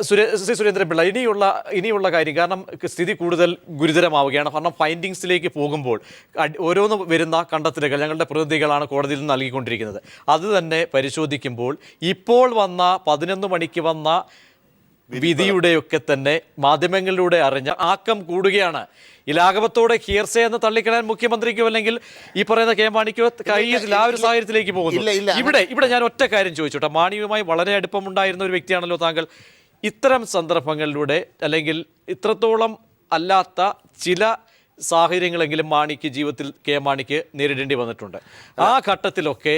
സുരേന്ദ്രൻപിള്ള, ഇനിയുള്ള കാര്യം, കാരണം സ്ഥിതി കൂടുതൽ ഗുരുതരമാവുകയാണ്. കാരണം ഫൈൻഡിങ്സിലേക്ക് പോകുമ്പോൾ ഓരോന്ന് വരുന്ന കണ്ടെത്തലുകൾ ഞങ്ങളുടെ പ്രതിനിധികളാണ് കോടതിയിൽ നിന്ന് നൽകിക്കൊണ്ടിരിക്കുന്നത്. അത് തന്നെ പരിശോധിക്കുമ്പോൾ ഇപ്പോൾ വന്ന 11 മണിക്ക് വന്ന വിധിയുടെയൊക്കെ തന്നെ മാധ്യമങ്ങളിലൂടെ അറിഞ്ഞ ആക്കം കൂടുകയാണ്. ഈ ലാഘവത്തോടെ ഹിയർസേ എന്ന് തള്ളിക്കളയാൻ മുഖ്യമന്ത്രിക്കോ അല്ലെങ്കിൽ ഈ പറയുന്ന കെ മാണിക്കോ കഴിയത്തില്ല. ആ ഒരു സാഹചര്യത്തിലേക്ക് പോകുന്നു. ഇവിടെ ഞാൻ ഒറ്റ കാര്യം ചോദിച്ചോട്ടെ, മാണിയുമായി വളരെ അടുപ്പമുണ്ടായിരുന്ന ഒരു വ്യക്തിയാണല്ലോ താങ്കൾ. ഇത്തരം സന്ദർഭങ്ങളിലൂടെ അല്ലെങ്കിൽ ഇത്രത്തോളം അല്ലാത്ത ചില സാഹചര്യങ്ങളെങ്കിലും മാണിക്ക് ജീവിതത്തിൽ കെ മാണിക്ക് നേരിടേണ്ടി വന്നിട്ടുണ്ട്. ആ ഘട്ടത്തിലൊക്കെ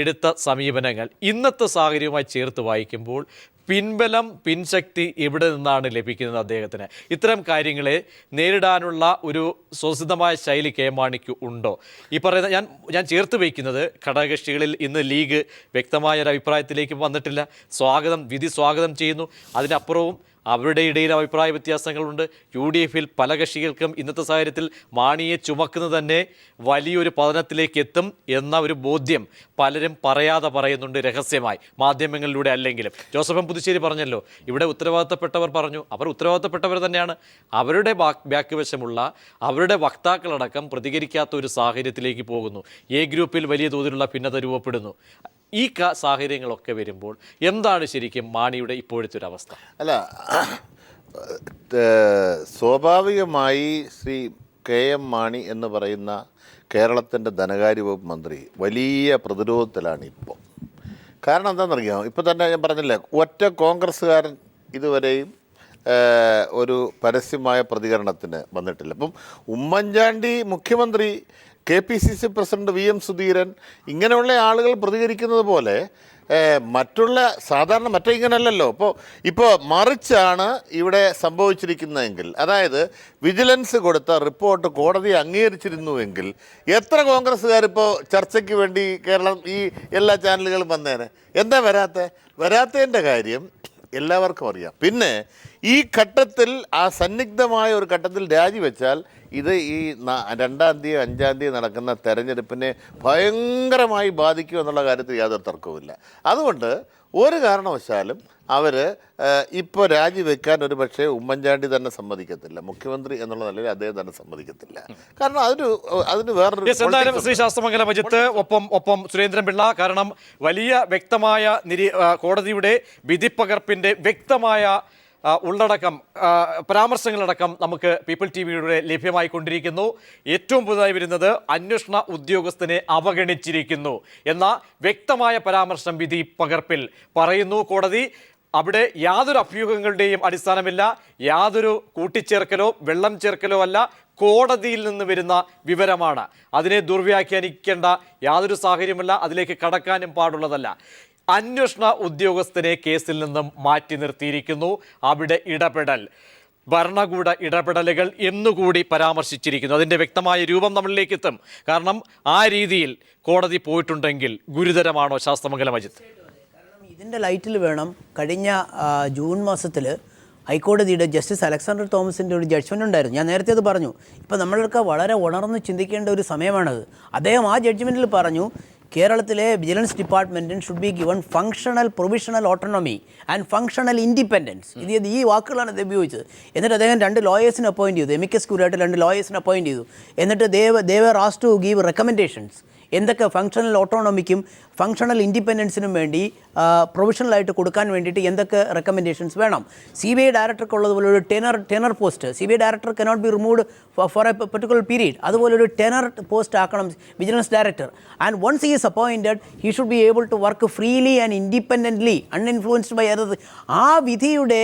എടുത്ത സമീപനങ്ങൾ ഇന്നത്തെ സാഹചര്യവുമായി ചേർത്ത് വായിക്കുമ്പോൾ പിൻബലം, പിൻശക്തി എവിടെ നിന്നാണ് ലഭിക്കുന്നത് അദ്ദേഹത്തിന്? ഇത്തരം കാര്യങ്ങളെ നേരിടാനുള്ള ഒരു സ്വസിദ്ധമായ ശൈലി കെ മാണിക്ക് ഉണ്ടോ? ഈ പറയുന്ന ഞാൻ ചേർത്ത് വയ്ക്കുന്നത്, ഘടകകക്ഷികളിൽ ഇന്ന് ലീഗ് വ്യക്തമായൊരു അഭിപ്രായത്തിലേക്ക് വന്നിട്ടില്ല. വിധി സ്വാഗതം ചെയ്യുന്നു. അതിനപ്പുറവും അവരുടെ ഇടയിൽ അഭിപ്രായ വ്യത്യാസങ്ങളുണ്ട്. UDF-ൽ പല കക്ഷികൾക്കും ഇന്നത്തെ സാഹചര്യത്തിൽ മാണിയെ ചുമക്കുന്നത് തന്നെ വലിയൊരു പതനത്തിലേക്ക് എത്തും എന്ന ഒരു ബോധ്യം പലരും പറയാതെ പറയുന്നുണ്ട്, രഹസ്യമായി, മാധ്യമങ്ങളിലൂടെ അല്ലെങ്കിലും. ജോസഫ് പുതുശ്ശേരി പറഞ്ഞല്ലോ, ഇവിടെ ഉത്തരവാദിത്തപ്പെട്ടവർ പറഞ്ഞു. അവർ ഉത്തരവാദിത്തപ്പെട്ടവർ തന്നെയാണ്. അവരുടെ ബാക്ക് വശമുള്ള അവരുടെ വക്താക്കളടക്കം പ്രതികരിക്കാത്ത ഒരു സാഹചര്യത്തിലേക്ക് പോകുന്നു. എ ഗ്രൂപ്പിൽ വലിയ തോതിലുള്ള ഭിന്നത രൂപപ്പെടുന്നു. ഈ സാഹചര്യങ്ങളൊക്കെ വരുമ്പോൾ എന്താണ് ശരിക്കും മാണിയുടെ ഇപ്പോഴത്തെ ഒരു അവസ്ഥ? അല്ല, സ്വാഭാവികമായി ശ്രീ KM മാണി എന്ന് പറയുന്ന കേരളത്തിൻ്റെ ധനകാര്യ വകുപ്പ് മന്ത്രി വലിയ പ്രതിരോധത്തിലാണ് ഇപ്പോൾ. കാരണം എന്താണെന്നറിയാമോ? ഇപ്പോൾ തന്നെ ഞാൻ പറഞ്ഞില്ലേ, ഒറ്റ കോൺഗ്രസ്സുകാരൻ ഇതുവരെയും ഒരു പരസ്യമായ പ്രതികരണത്തിന് വന്നിട്ടില്ല. അപ്പം ഉമ്മൻചാണ്ടി മുഖ്യമന്ത്രി, KPCC പ്രസിഡന്റ് VM സുധീരൻ, ഇങ്ങനെയുള്ള ആളുകൾ പ്രതികരിക്കുന്നത് പോലെ സാധാരണ ഇങ്ങനെയല്ലല്ലോ. ഇപ്പോൾ മറിച്ചാണ് ഇവിടെ സംഭവിച്ചിരിക്കുന്നതെങ്കിൽ, അതായത് വിജിലൻസ് കൊടുത്ത റിപ്പോർട്ട് കോടതി അംഗീകരിച്ചിരുന്നുവെങ്കിൽ എത്ര കോൺഗ്രസ്സുകാരിപ്പോൾ ചർച്ചയ്ക്ക് വേണ്ടി കേരളം ഈ എല്ലാ ചാനലുകളും വന്നേനെ? എന്താ വരാത്തതിൻ്റെ കാര്യം എല്ലാവർക്കും അറിയാം. പിന്നെ ഈ ഘട്ടത്തിൽ, ആ സന്നിഗ്ധമായ ഒരു ഘട്ടത്തിൽ രാജിവെച്ചാൽ ഇത് ഈ 2-ാം തീയതി 5-ാം തീയതി നടക്കുന്ന തെരഞ്ഞെടുപ്പിനെ ഭയങ്കരമായി ബാധിക്കും എന്നുള്ള കാര്യത്തിൽ യാതൊരു തർക്കവുമില്ല. അതുകൊണ്ട് ഒരു കാരണവശാലും അവർ ഇപ്പോൾ രാജിവെക്കാൻ ഒരു പക്ഷേ ഉമ്മൻചാണ്ടി തന്നെ സമ്മതിക്കത്തില്ല. മുഖ്യമന്ത്രി എന്നുള്ള നിലയിൽ അദ്ദേഹം തന്നെ സമ്മതിക്കത്തില്ല. കാരണം അതിന് വേറൊരു ശ്രീ ശാസ്ത്രമംഗലം അജിത്ത്, ഒപ്പം സുരേന്ദ്രൻപിള്ള. കാരണം വലിയ വ്യക്തമായ കോടതിയുടെ വിധിപ്പകർപ്പിൻ്റെ വ്യക്തമായ ഉള്ളടക്കം, പരാമർശങ്ങളടക്കം നമുക്ക് പീപ്പിൾ TVയുടെ ലഭ്യമായിക്കൊണ്ടിരിക്കുന്നു. ഏറ്റവും പുതുതായി വരുന്നത് അന്വേഷണ ഉദ്യോഗസ്ഥനെ അവഗണിച്ചിരിക്കുന്നു എന്ന വ്യക്തമായ പരാമർശം വിധി പകർപ്പിൽ പറയുന്നു കോടതി. അവിടെ യാതൊരു അഭ്യൂഹങ്ങളുടെയും അടിസ്ഥാനമില്ല, യാതൊരു കൂട്ടിച്ചേർക്കലോ വെള്ളം ചേർക്കലോ അല്ല, കോടതിയിൽ നിന്ന് വരുന്ന വിവരമാണ്. അതിനെ ദുർവ്യാഖ്യാനിക്കേണ്ട യാതൊരു സാഹചര്യമില്ല, അതിലേക്ക് കടക്കാനും പാടുള്ളതല്ല. അന്വേഷണ ഉദ്യോഗസ്ഥനെ കേസിൽ നിന്നും മാറ്റി നിർത്തിയിരിക്കുന്നു. അവിടെ ഇടപെടൽ, ഭരണകൂട ഇടപെടലുകൾ എന്നുകൂടി പരാമർശിച്ചിരിക്കുന്നു. അതിൻ്റെ വ്യക്തമായ രൂപം നമ്മളിലേക്ക് എത്തും. കാരണം ആ രീതിയിൽ കോടതി പോയിട്ടുണ്ടെങ്കിൽ ഗുരുതരമാണോ ശാസ്ത്രമംഗലം അജിത്ത്? ഇതിൻ്റെ ലൈറ്റിൽ വേണം, കഴിഞ്ഞ ജൂൺ മാസത്തിൽ ഹൈക്കോടതിയുടെ ജസ്റ്റിസ് അലക്സാണ്ടർ തോമസിൻ്റെ ഒരു ജഡ്ജ്മെൻ്റ് ഉണ്ടായിരുന്നു. ഞാൻ നേരത്തെ അത് പറഞ്ഞു. ഇപ്പോൾ നമ്മളൊക്കെ വളരെ ഉണർന്ന് ചിന്തിക്കേണ്ട ഒരു സമയമാണത്. അദ്ദേഹം ആ ജഡ്ജ്മെൻറ്റിൽ പറഞ്ഞു, കേരളത്തിലെ വിജിലൻസ് ഡിപ്പാർട്ട്മെൻറ്റിന് should be given functional provisional autonomy and functional independence. ഈ വാക്കുകളാണ് ഇത് ഉപയോഗിച്ചത്. എന്നിട്ട് അദ്ദേഹം 2 ലോയേഴ്സിനെ അപ്പോയിൻറ്റ് ചെയ്തു, എമിക്കസ് ക്യൂറായിട്ട് 2 ലോയേഴ്സിനെ അപ്പോയിൻറ്റ് ചെയ്തു. എന്നിട്ട് they were asked to give recommendations. എന്തൊക്കെ ഫങ്ഷണൽ ഓട്ടോണമിക്കും ഫങ്ഷണൽ ഇൻഡിപെൻഡൻസിനും വേണ്ടി പ്രൊവിഷണലായിട്ട് കൊടുക്കാൻ വേണ്ടിയിട്ട് എന്തൊക്കെ റെക്കമെൻഡേഷൻസ് വേണം. CBI ഡയറക്ടർക്കുള്ളതുപോലെ ഒരു tenure post, CBI director cannot be removed for a particular period. അതുപോലെ ഒരു ടെനർ പോസ്റ്റ് ആക്കണം vigilance director. And once he is appointed, he should be able to work freely and independently, uninfluenced by other. ആ വിധിയുടെ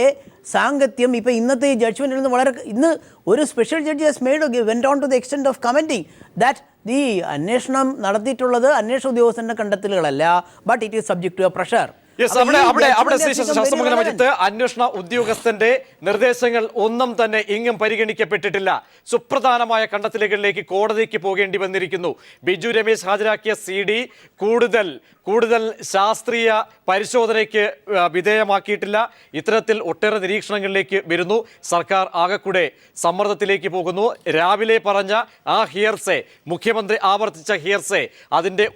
സാങ്കത്യം ഇപ്പോൾ ഇന്നത്തെ ഈ ജഡ്ജ്മെൻറ്റിൽ നിന്ന് വളരെ, ഇന്ന് ഒരു special judge has made went on to the extent of commenting that ഈ അന്വേഷണം നടത്തിയിട്ടുള്ളത് അന്വേഷണ ഉദ്യോഗസ്ഥൻ്റെ കണ്ടെത്തലുകളല്ല, but it is subject to a pressure. അന്വേഷണ ഉദ്യോഗസ്ഥന്റെ നിർദ്ദേശങ്ങൾ ഒന്നും തന്നെ എങ്ങും പരിഗണിക്കപ്പെട്ടിട്ടില്ല. സുപ്രധാനമായ കണ്ടെത്തലുകളിലേക്ക് കോടതിക്ക് പോകേണ്ടി വന്നിരിക്കുന്നു. ബിജു രമേശ് ഹാജരാക്കിയ CD കൂടുതൽ ശാസ്ത്രീയ പരിശോധനയ്ക്ക് വിധേയമാക്കിയിട്ടില്ല. ഇത്തരത്തിൽ ഒട്ടേറെ നിരീക്ഷണങ്ങളിലേക്ക് വരുന്നു. സർക്കാർ ആകെക്കൂടെ സമ്മർദ്ദത്തിലേക്ക് പോകുന്നു. രാവിലെ പറഞ്ഞ ആ ഹിയർസേ, മുഖ്യമന്ത്രി ആവർത്തിച്ച ഹിയർസേ, അതിൻ്റെ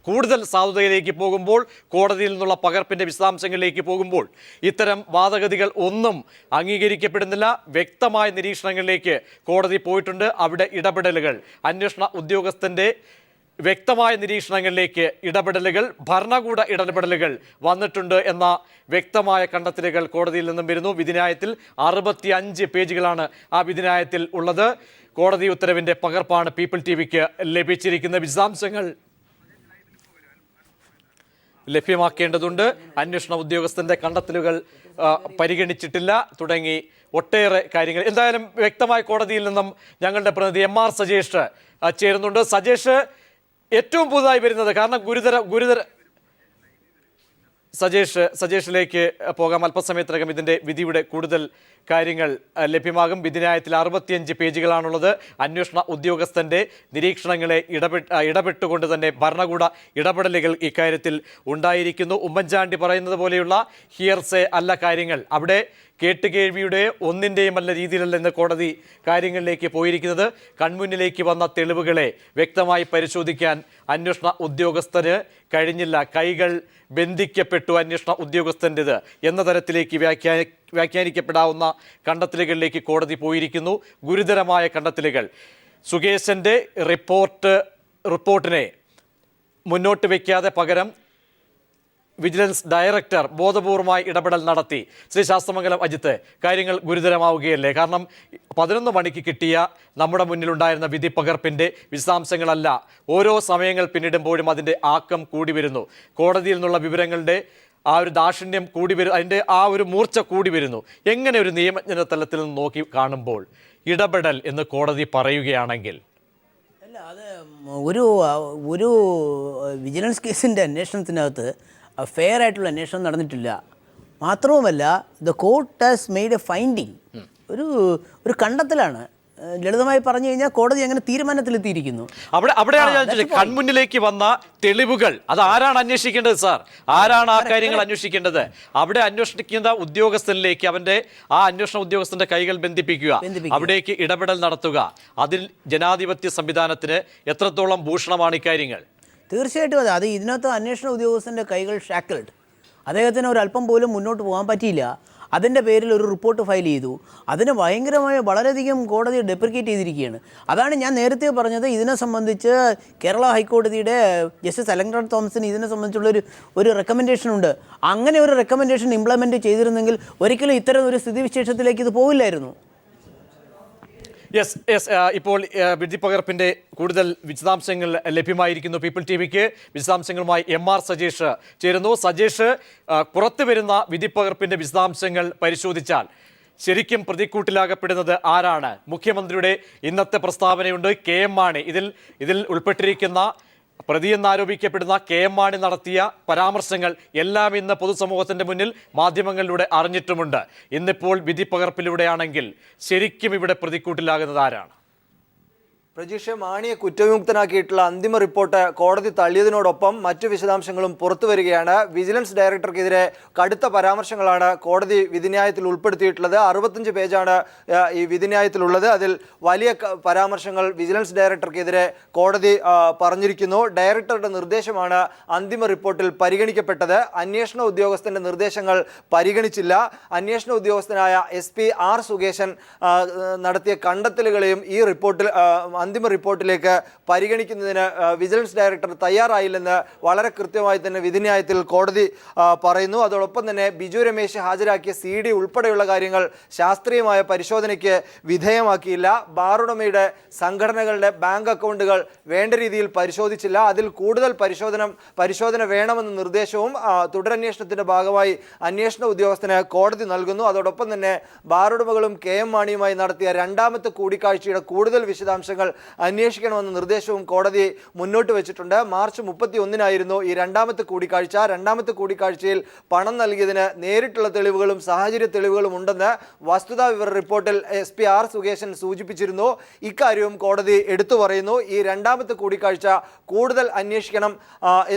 കൂടുതൽ സാധുതയിലേക്ക് പോകുമ്പോൾ കോടതിയിൽ നിന്നുള്ള പകർപ്പിന് പകർപ്പിന്റെ വിശദാംശങ്ങളിലേക്ക് പോകുമ്പോൾ ഇത്തരം വാദഗതികൾ ഒന്നും അംഗീകരിക്കപ്പെടുന്നില്ല. വ്യക്തമായ നിരീക്ഷണങ്ങളിലേക്ക് കോടതി പോയിട്ടുണ്ട്. അവിടെ ഇടപെടലുകൾ, അന്വേഷണ ഉദ്യോഗസ്ഥന്റെ വ്യക്തമായ നിരീക്ഷണങ്ങളിലേക്ക് ഇടപെടലുകൾ, ഭരണകൂട ഇടപെടലുകൾ വന്നിട്ടുണ്ട് എന്ന വ്യക്തമായ കണ്ടെത്തലുകൾ കോടതിയിൽ നിന്നും വരുന്നു. വിധിന്യായത്തിൽ 65 പേജുകളാണ് ആ വിധിന്യായത്തിൽ ഉള്ളത്. കോടതി ഉത്തരവിന്റെ പകർപ്പാണ് പീപ്പിൾ ടിവിക്ക് ലഭിച്ചിരിക്കുന്ന. വിശദാംശങ്ങൾ ലഭ്യമാക്കേണ്ടതുണ്ട്. അന്വേഷണ ഉദ്യോഗസ്ഥന്റെ കണ്ടെത്തലുകൾ പരിഗണിച്ചിട്ടില്ല തുടങ്ങി ഒട്ടേറെ കാര്യങ്ങൾ. എന്തായാലും വ്യക്തമായ കോടതിയിൽ നിന്നും ഞങ്ങളുടെ പ്രതിനിധി MR സജേഷ് ചേരുന്നുണ്ട്. സജേഷ്, ഏറ്റവും പുതുതായി വരുന്നത്, കാരണം ഗുരുതര സജേഷിലേക്ക് പോകാം. അല്പസമയത്തിനകം ഇതിൻ്റെ വിധിയുടെ കൂടുതൽ കാര്യങ്ങൾ ലഭ്യമാകും. വിധിന്യായത്തിൽ 65 പേജുകളാണുള്ളത്. അന്വേഷണ ഉദ്യോഗസ്ഥന്റെ നിരീക്ഷണങ്ങളെ ഇടപെട്ടുകൊണ്ട് തന്നെ ഭരണകൂട ഇടപെടലുകൾ ഇക്കാര്യത്തിൽ ഉണ്ടായിരിക്കുന്നു. ഉമ്മൻചാണ്ടി പറയുന്നത് പോലെയുള്ള ഹിയർസേ അല്ല കാര്യങ്ങൾ. അവിടെ കേട്ടുകേഴ്വിയുടെ ഒന്നിൻ്റെയും അല്ല രീതിയിലല്ല ഇന്ന് കോടതി കാര്യങ്ങളിലേക്ക് പോയിരിക്കുന്നത്. കൺമുന്നിലേക്ക് വന്ന തെളിവുകളെ വ്യക്തമായി പരിശോധിക്കാൻ അന്വേഷണ ഉദ്യോഗസ്ഥന് കഴിഞ്ഞില്ല. കൈകൾ ബന്ധിക്കപ്പെട്ടു അന്വേഷണ ഉദ്യോഗസ്ഥൻ്റെത് എന്ന തരത്തിലേക്ക് വ്യാഖ്യാനിക്കപ്പെടാവുന്ന കണ്ടെത്തലുകളിലേക്ക് കോടതി പോയിരിക്കുന്നു. ഗുരുതരമായ കണ്ടെത്തലുകൾ. സുകേശൻ്റെ റിപ്പോർട്ടിനെ മുന്നോട്ട് വയ്ക്കാതെ പകരം വിജിലൻസ് ഡയറക്ടർ ബോധപൂർവമായി ഇടപെടൽ നടത്തി. ശ്രീ ശാസ്ത്രമംഗലം അജിത്ത്, കാര്യങ്ങൾ ഗുരുതരമാവുകയല്ലേ? കാരണം 11 മണിക്ക് കിട്ടിയ നമ്മുടെ മുന്നിലുണ്ടായിരുന്ന വിധി പകർപ്പിൻ്റെ വിശദാംശങ്ങളല്ല, ഓരോ സമയങ്ങൾ പിന്നിടുമ്പോഴും അതിൻ്റെ ആക്കം കൂടി വരുന്നു. കോടതിയിൽ നിന്നുള്ള വിവരങ്ങളുടെ ആ ഒരു ദാക്ഷിണ്യം കൂടി വരും, അതിൻ്റെ ആ ഒരു മൂർച്ച കൂടി വരുന്നു. എങ്ങനെ ഒരു നിയമജ്ഞന തലത്തിൽ നിന്ന് നോക്കി കാണുമ്പോൾ ഇടപെടൽ എന്ന് കോടതി പറയുകയാണെങ്കിൽ? അല്ല, അത് ഒരു വിജിലൻസ് കേസിൻ്റെ അന്വേഷണത്തിനകത്ത് ഫെയർ ആയിട്ടുള്ള അന്വേഷണം നടന്നിട്ടില്ല. മാത്രവുമല്ല, the court has made A finding, ഒരു കണ്ടെത്തലാണ്. ലളിതമായി പറഞ്ഞു കഴിഞ്ഞാൽ കോടതി അങ്ങനെ തീരുമാനത്തിലെത്തിയിരിക്കുന്നു. അവിടെയാണ് ഞാൻ ചോദിച്ചത്, കൺമുന്നിലേക്ക് വന്ന തെളിവുകൾ അത് ആരാണ് അന്വേഷിക്കേണ്ടത് സാർ? ആരാണ് ആ കാര്യങ്ങൾ അന്വേഷിക്കേണ്ടത്? അവിടെ അന്വേഷിക്കുന്ന ഉദ്യോഗസ്ഥനിലേക്ക് ആ അന്വേഷണ ഉദ്യോഗസ്ഥന്റെ കൈകൾ ബന്ധിപ്പിക്കുക, അവിടേക്ക് ഇടപെടൽ നടത്തുക. അതിൽ ജനാധിപത്യ സംവിധാനത്തിന് എത്രത്തോളം ഭൂഷണമാണ് ഇക്കാര്യങ്ങൾ? തീർച്ചയായിട്ടും അതെ. ഇതിനകത്ത് അന്വേഷണ ഉദ്യോഗസ്ഥൻ്റെ കൈകൾ ഷാക്കിൾഡ്. അദ്ദേഹത്തിന് ഒരല്പം പോലും മുന്നോട്ട് പോകാൻ പറ്റിയില്ല. അതിൻ്റെ പേരിൽ ഒരു റിപ്പോർട്ട് ഫയൽ ചെയ്തു. അതിന് വളരെയധികം കോടതി ഡെപ്രിക്കേറ്റ് ചെയ്തിരിക്കുകയാണ്. അതാണ് ഞാൻ നേരത്തെ പറഞ്ഞത്. ഇതിനെ സംബന്ധിച്ച് കേരള ഹൈക്കോടതിയുടെ ജസ്റ്റിസ് അലക്സാണ്ടർ തോമസിന് ഇതിനെ സംബന്ധിച്ചുള്ള ഒരു റെക്കമെൻഡേഷൻ ഉണ്ട്. അങ്ങനെ ഒരു റെക്കമെൻഡേഷൻ ഇംപ്ലിമെൻറ്റ് ചെയ്തിരുന്നെങ്കിൽ ഒരിക്കലും ഇത്തരം ഒരു സ്ഥിതിവിശേഷത്തിലേക്ക് ഇത് പോവില്ലായിരുന്നു. ഇപ്പോൾ വിധി പകർപ്പിന്റെ കൂടുതൽ വിശദാംശങ്ങൾ ലഭ്യമായിരിക്കുന്നു. പീപ്പിൾ ടിവിക്ക് വിശദാംശങ്ങളുമായി MR സജേഷ് ചേരുന്നു. സജേഷ്, പുറത്തു വരുന്ന വിധി പകർപ്പിന്റെ വിശദാംശങ്ങൾ പരിശോധിച്ചാൽ ശരിക്കും പ്രതിക്കൂട്ടിലാകപ്പെടുന്നത് ആരാണ്? മുഖ്യമന്ത്രിയുടെ ഇന്നത്തെ പ്രസ്താവനയുണ്ട്. KM മാണി ഇതിൽ ഉൾപ്പെട്ടിരിക്കുന്ന പ്രതിയെന്നാരോപിക്കപ്പെടുന്ന KM മാണി നടത്തിയ പരാമർശങ്ങൾ എല്ലാം ഇന്ന് പൊതുസമൂഹത്തിൻ്റെ മുന്നിൽ മാധ്യമങ്ങളിലൂടെ അറിഞ്ഞിട്ടുമുണ്ട്. ഇന്നിപ്പോൾ വിധി പകർപ്പിലൂടെയാണെങ്കിൽ ശരിക്കും ഇവിടെ പ്രതിക്കൂട്ടിലാകുന്നത് ആരാണ്? പ്രജീഷ്, മാണിയെ കുറ്റവിമുക്തനാക്കിയിട്ടുള്ള അന്തിമ റിപ്പോർട്ട് കോടതി തള്ളിയതിനോടൊപ്പം മറ്റു വിശദാംശങ്ങളും പുറത്തു വരികയാണ്. വിജിലൻസ് ഡയറക്ടർക്കെതിരെ കടുത്ത പരാമർശങ്ങളാണ് കോടതി വിധിന്യായത്തിൽ ഉൾപ്പെടുത്തിയിട്ടുള്ളത്. 65 പേജാണ് ഈ വിധിന്യായത്തിലുള്ളത്. അതിൽ വലിയ പരാമർശങ്ങൾ വിജിലൻസ് ഡയറക്ടർക്കെതിരെ കോടതി പറഞ്ഞിരിക്കുന്നു. ഡയറക്ടറുടെ നിർദ്ദേശമാണ് അന്തിമ റിപ്പോർട്ടിൽ പരിഗണിക്കപ്പെട്ടത്. അന്വേഷണ ഉദ്യോഗസ്ഥന്റെ നിർദ്ദേശങ്ങൾ പരിഗണിച്ചില്ല. അന്വേഷണ ഉദ്യോഗസ്ഥനായ SP R സുകേശൻ നടത്തിയ കണ്ടെത്തലുകളെയും ഈ റിപ്പോർട്ടിൽ അന്തിമ റിപ്പോർട്ടിലേക്ക് പരിഗണിക്കുന്നതിന് വിജിലൻസ് ഡയറക്ടർ തയ്യാറായില്ലെന്ന് വളരെ കൃത്യമായി തന്നെ വിധിന്യായത്തിൽ കോടതി പറയുന്നു. അതോടൊപ്പം തന്നെ ബിജു രമേശ് ഹാജരാക്കിയ CD ഉൾപ്പെടെയുള്ള കാര്യങ്ങൾ ശാസ്ത്രീയമായ പരിശോധനയ്ക്ക് വിധേയമാക്കിയില്ല. ബാറുടമയുടെ സംഘടനകളുടെ ബാങ്ക് അക്കൗണ്ടുകൾ വേണ്ട രീതിയിൽ പരിശോധിച്ചില്ല. അതിൽ കൂടുതൽ പരിശോധന വേണമെന്ന നിർദ്ദേശവും തുടരന്വേഷണത്തിന്റെ ഭാഗമായി അന്വേഷണ ഉദ്യോഗസ്ഥന് കോടതി നൽകുന്നു. അതോടൊപ്പം തന്നെ ബാറുടമകളും KM മാണിയുമായി നടത്തിയ രണ്ടാമത്തെ കൂടിക്കാഴ്ചയുടെ കൂടുതൽ വിശദാംശങ്ങൾ അന്വേഷിക്കണമെന്ന നിർദ്ദേശവും കോടതി മുന്നോട്ട് വെച്ചിട്ടുണ്ട്. മാർച്ച് 31-നായിരുന്നു ഈ രണ്ടാമത്തെ കൂടിക്കാഴ്ച. രണ്ടാമത്തെ കൂടിക്കാഴ്ചയിൽ പണം നൽകിയതിന് നേരിട്ടുള്ള തെളിവുകളും സാഹചര്യ തെളിവുകളും ഉണ്ടെന്ന് വസ്തുതാ വിവര റിപ്പോർട്ടിൽ SP R സുകേശൻ സൂചിപ്പിച്ചിരുന്നു. ഇക്കാര്യവും കോടതി എടുത്തു പറയുന്നു. ഈ രണ്ടാമത്തെ കൂടിക്കാഴ്ച കൂടുതൽ അന്വേഷിക്കണം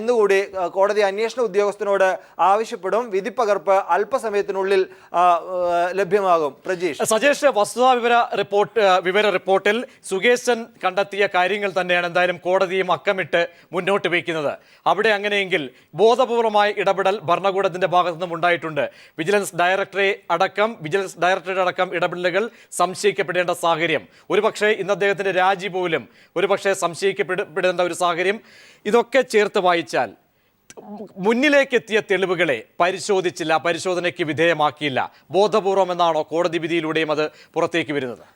എന്നുകൂടി കോടതി അന്വേഷണ ഉദ്യോഗസ്ഥനോട് ആവശ്യപ്പെടും. വിധി പകർപ്പ് അല്പസമയത്തിനുള്ളിൽ ലഭ്യമാകും. പ്രജീഷ്, സജേഷ്, വസ്തുതാ വിവര റിപ്പോർട്ടിൽ സുകേശൻ കണ്ടെത്തിയ കാര്യങ്ങൾ തന്നെയാണ് എന്തായാലും കോടതിയും അക്കമിട്ട് മുന്നോട്ട് വയ്ക്കുന്നത്. അവിടെ അങ്ങനെയെങ്കിൽ ബോധപൂർവമായ ഇടപെടൽ ഭരണകൂടത്തിന്റെ ഭാഗത്തു നിന്നും ഉണ്ടായിട്ടുണ്ട്. വിജിലൻസ് ഡയറക്ടറേറ്റ് അടക്കം ഇടപെടലുകൾ സംശയിക്കപ്പെടേണ്ട സാഹചര്യം, ഒരുപക്ഷെ ഇന്ന് അദ്ദേഹത്തിന്റെ രാജി പോലും ഒരുപക്ഷെ സംശയിക്കപ്പെടേണ്ട ഒരു സാഹചര്യം. ഇതൊക്കെ ചേർത്ത് വായിച്ചാൽ മുന്നിലേക്ക് എത്തിയ തെളിവുകളെ പരിശോധിച്ചില്ല, പരിശോധനയ്ക്ക് വിധേയമാക്കിയില്ല, ബോധപൂർവം എന്നാണോ കോടതി വിധിയിലൂടെയും അത് പുറത്തേക്ക് വരുന്നത്?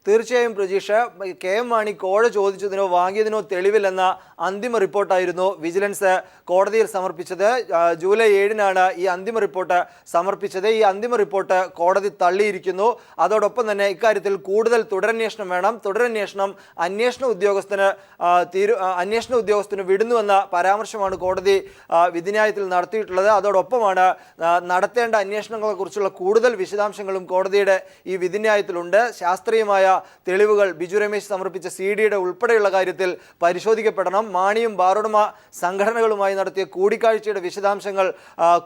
തീർച്ചയായും പ്രജീഷ്, കെ എം മാണി കോഴ ചോദിച്ചതിനോ വാങ്ങിയതിനോ തെളിവില്ലെന്ന അന്തിമ റിപ്പോർട്ടായിരുന്നു വിജിലൻസ് കോടതിയിൽ സമർപ്പിച്ചത്. ജൂലൈ 7-നാണ് ഈ അന്തിമ റിപ്പോർട്ട് സമർപ്പിച്ചത്. ഈ അന്തിമ റിപ്പോർട്ട് കോടതി തള്ളിയിരിക്കുന്നു. അതോടൊപ്പം തന്നെ ഇക്കാര്യത്തിൽ കൂടുതൽ തുടരന്വേഷണം വേണം. തുടരന്വേഷണം അന്വേഷണ ഉദ്യോഗസ്ഥന് വിടുന്നുവെന്ന പരാമർശമാണ് കോടതി വിധിന്യായത്തിൽ നടത്തിയിട്ടുള്ളത്. അതോടൊപ്പമാണ് നടത്തേണ്ട അന്വേഷണങ്ങളെക്കുറിച്ചുള്ള കൂടുതൽ വിശദാംശങ്ങളും കോടതിയുടെ ഈ വിധിന്യായത്തിലുണ്ട്. ശാസ്ത്രീയമായ തെളിവുകൾ ബിജു രമേശ് സമർപ്പിച്ച CD-യുടെ ഉൾപ്പെടെയുള്ള കാര്യത്തിൽ പരിശോധിക്കപ്പെടണം. മാണിയും ബാറുടമ സംഘടനകളുമായി നടത്തിയ കൂടിക്കാഴ്ചയുടെ വിശദാംശങ്ങൾ,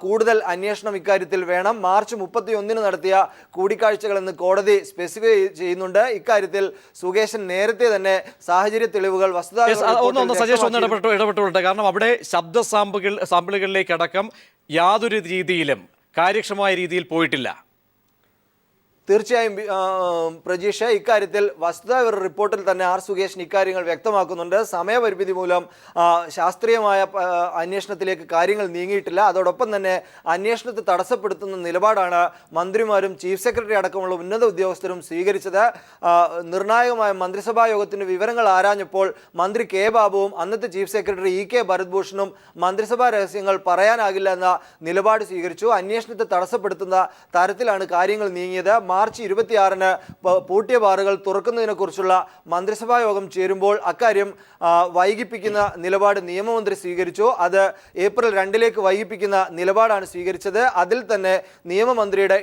കൂടുതൽ അന്വേഷണം ഇക്കാര്യത്തിൽ വേണം. മാർച്ച് 31-ന് നടത്തിയ കൂടിക്കാഴ്ചകൾ എന്ന് കോടതി സ്പെസിഫൈ ചെയ്യുന്നുണ്ട്. ഇക്കാര്യത്തിൽ സുകേശൻ നേരത്തെ തന്നെ സാഹചര്യ തെളിവുകൾ ഇടപെട്ടുകൊള്ളട്ടെ. കാരണം അവിടെ ശബ്ദ സാമ്പിളുകളിലേക്കടക്കം യാതൊരു രീതിയിലും കാര്യക്ഷമമായ രീതിയിൽ പോയിട്ടില്ല. തീർച്ചയായും പ്രജീഷ്, ഇക്കാര്യത്തിൽ വസ്തുതാവിവര റിപ്പോർട്ടിൽ തന്നെ ആർ സുകേശൻ ഇക്കാര്യങ്ങൾ വ്യക്തമാക്കുന്നുണ്ട്. സമയപരിമിതി മൂലം ശാസ്ത്രീയമായ അന്വേഷണത്തിലേക്ക് കാര്യങ്ങൾ നീങ്ങിയിട്ടില്ല. അതോടൊപ്പം തന്നെ അന്വേഷണത്തെ തടസ്സപ്പെടുത്തുന്ന നിലപാടാണ് മന്ത്രിമാരും ചീഫ് സെക്രട്ടറി അടക്കമുള്ള ഉന്നത ഉദ്യോഗസ്ഥരും സ്വീകരിച്ചത്. നിർണായകമായ മന്ത്രിസഭാ യോഗത്തിന്റെ വിവരങ്ങൾ ആരാഞ്ഞപ്പോൾ മന്ത്രി കെ ബാബുവും അന്നത്തെ ചീഫ് സെക്രട്ടറി EK ഭരത്ഭൂഷണും മന്ത്രിസഭാ രഹസ്യങ്ങൾ പറയാനാകില്ല എന്ന നിലപാട് സ്വീകരിച്ചു. അന്വേഷണത്തെ തടസ്സപ്പെടുത്തുന്ന തരത്തിലാണ് കാര്യങ്ങൾ നീങ്ങിയത്. മാർച്ച് 26-ന് പൂട്ടിയ ബാറുകൾ തുറക്കുന്നതിനെ കുറിച്ചുള്ള മന്ത്രിസഭാ യോഗം ചേരുമ്പോൾ അക്കാര്യം വൈകിപ്പിക്കുന്ന നിലപാട് നിയമമന്ത്രി സ്വീകരിച്ചു. അത് ഏപ്രിൽ 2-ലേക്ക് വൈകിപ്പിക്കുന്ന നിലപാടാണ് സ്വീകരിച്ചത്. അതിൽ തന്നെ നിയമമന്ത്രിയുടെ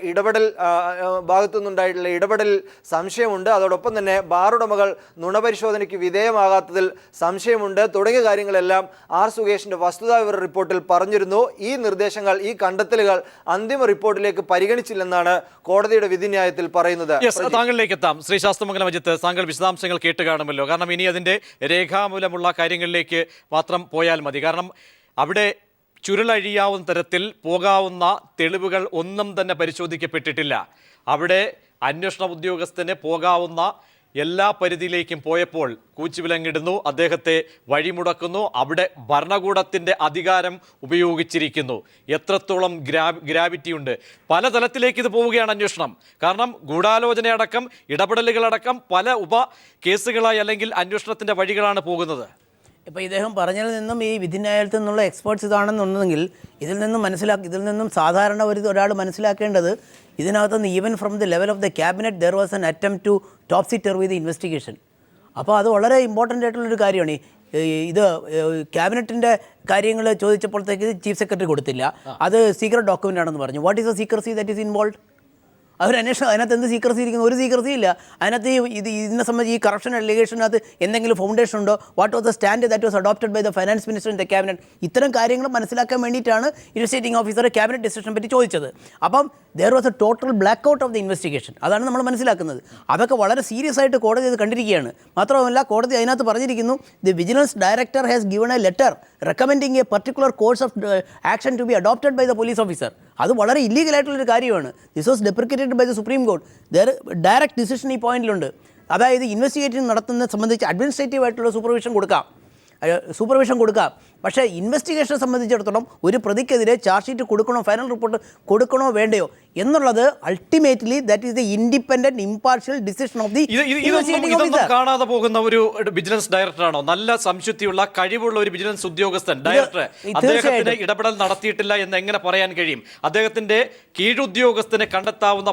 ഭാഗത്തുനിന്നുണ്ടായിട്ടുള്ള ഇടപെടൽ സംശയമുണ്ട്. അതോടൊപ്പം തന്നെ ബാറുടമകൾ നുണപരിശോധനയ്ക്ക് വിധേയമാകാത്തതിൽ സംശയമുണ്ട്. തുടങ്ങിയ കാര്യങ്ങളെല്ലാം ആർ സുകേഷിന്റെ വസ്തുതാവിവര റിപ്പോർട്ടിൽ പറഞ്ഞിരുന്നു. ഈ നിർദ്ദേശങ്ങൾ, ഈ കണ്ടെത്തലുകൾ അന്തിമ റിപ്പോർട്ടിലേക്ക് പരിഗണിച്ചില്ലെന്നാണ് കോടതിയുടെ വിധിന്യായത്തിൽ പറയുന്നത്. താങ്കളിലേക്ക് എത്താം. ശ്രീ ശാസ്ത്രമംഗലം അജിത്ത്, താങ്കൾ വിശദാംശങ്ങൾ കേട്ട് കാണുമല്ലോ. കാരണം ഇനി അതിന്റെ രേഖാമൂലമുള്ള കാര്യങ്ങളിലേക്ക് മാത്രം പോയാൽ മതി. കാരണം അവിടെ ചുരുളഴിയാവുന്ന തരത്തിൽ പോകാവുന്ന തെളിവുകൾ ഒന്നും തന്നെ പരിശോധിക്കപ്പെട്ടിട്ടില്ല. അവിടെ അന്വേഷണ ഉദ്യോഗസ്ഥന് പോകാവുന്ന എല്ലാ പരിധിയിലേക്കും പോയപ്പോൾ കൂച്ചുവിലങ്ങിടുന്നു, അദ്ദേഹത്തെ വഴിമുടക്കുന്നു, അവിടെ ഭരണകൂടത്തിൻ്റെ അധികാരം ഉപയോഗിച്ചിരിക്കുന്നു. എത്രത്തോളം ഗ്രാവിറ്റി ഉണ്ട്. പല തലത്തിലേക്ക് ഇത് പോവുകയാണ് അന്വേഷണം. കാരണം ഗൂഢാലോചനയടക്കം ഇടപെടലുകളടക്കം പല കേസുകളായി അല്ലെങ്കിൽ അന്വേഷണത്തിൻ്റെ വഴികളാണ് പോകുന്നത്. ഇപ്പോൾ ഇദ്ദേഹം പറഞ്ഞതിൽ നിന്നും ഈ വിധിന്യായത്തിൽ നിന്നുള്ള എക്സ്പേർട്സ് ഇതാണെന്നുണ്ടെങ്കിൽ ഇതിൽ നിന്നും സാധാരണ ഒരാൾ മനസ്സിലാക്കേണ്ടത് ഇതിനകത്തുനിന്ന് even from the level of the cabinet there was an attempt to top seater with investigation. അപ്പോൾ അത് വളരെ ഇമ്പോർട്ടൻ്റ് ആയിട്ടുള്ളൊരു കാര്യമാണ്. ഇത് ക്യാബിനറ്റിൻ്റെ കാര്യങ്ങൾ ചോദിച്ചപ്പോഴത്തേക്ക് ചീഫ് സെക്രട്ടറി കൊടുത്തില്ല, അത് സീക്രട്ട് ഡോക്യുമെൻ്റ് ആണെന്ന് പറഞ്ഞു. What is the secrecy that is involve? അവരന്വേഷണം അതിനകത്ത് എന്ത് സീക്രസി ഇരിക്കുന്നു? ഒരു സീക്രസി ഇല്ല. അതിനകത്ത് ഇതിനെ സംബന്ധിച്ച് ഈ കറപ്ഷൻ അലിഗേഷനകത്ത് എന്തെങ്കിലും ഫൗണ്ടേഷൻ ഉണ്ടോ? What was the stand that was adopted by the finance minister in the cabinet? ഇത്തരം കാര്യങ്ങൾ മനസ്സിലാക്കാൻ വേണ്ടിയിട്ടാണ് ഇൻവെസ്റ്റിഗേറ്റിംഗ് ഓഫീസർ ക്യാബിനറ്റ് ഡിസിഷനെ പറ്റി ചോദിച്ചത്. അപ്പം there was A total black out of the investigation. അതാണ് നമ്മൾ മനസ്സിലാക്കുന്നത്. അതൊക്കെ വളരെ സീരിയസ് ആയിട്ട് കോടതി അത് കണ്ടിരിക്കുകയാണ്. മാത്രമല്ല കോടതി അതിനകത്ത് പറഞ്ഞിരിക്കുന്നു, the vigilance director has given a letter recommending a particular course of action to be adopted by the police officer. അത് വളരെ ഇല്ലീഗലായിട്ടുള്ളൊരു കാര്യമാണ്. This was deprecated by the supreme court. Direct decision ഈ പോയിന്റിലുണ്ട്. അതായത് ഇൻവെസ്റ്റിഗേറ്റിംഗ് നടത്തുന്നത് സംബന്ധിച്ച് അഡ്മിനിസ്ട്രേറ്റീവ് ആയിട്ടുള്ള സൂപ്പർവിഷൻ കൊടുക്കാം. പക്ഷേ ഇൻവെസ്റ്റിഗേഷനെ സംബന്ധിച്ചിടത്തോളം ഒരു പ്രതിക്കെതിരെ ചാർജ് ഷീറ്റ് കൊടുക്കണോ, ഫൈനൽ റിപ്പോർട്ട് കൊടുക്കണോ വേണ്ടയോ എന്നുള്ളത് ultimately that is the independent impartial decision of the investigating officer. കാണാതെ പോകുന്ന ഒരു വിജിലൻസ് ഡയറക്ടറാണോ? നല്ല സംശുദ്ധിയുള്ള കഴിവുള്ള ഒരു വിജിലൻസ് ഉദ്യോഗസ്ഥൻ ഡയറക്ടർ അദ്ദേഹത്തിന് ഇടപെടൽ നടത്തിയിട്ടില്ല എന്ന് എങ്ങനെ പറയാൻ കഴിയും? അദ്ദേഹത്തിന്റെ കീഴുദ്യോഗസ്ഥനെ കണ്ടെത്താവുന്ന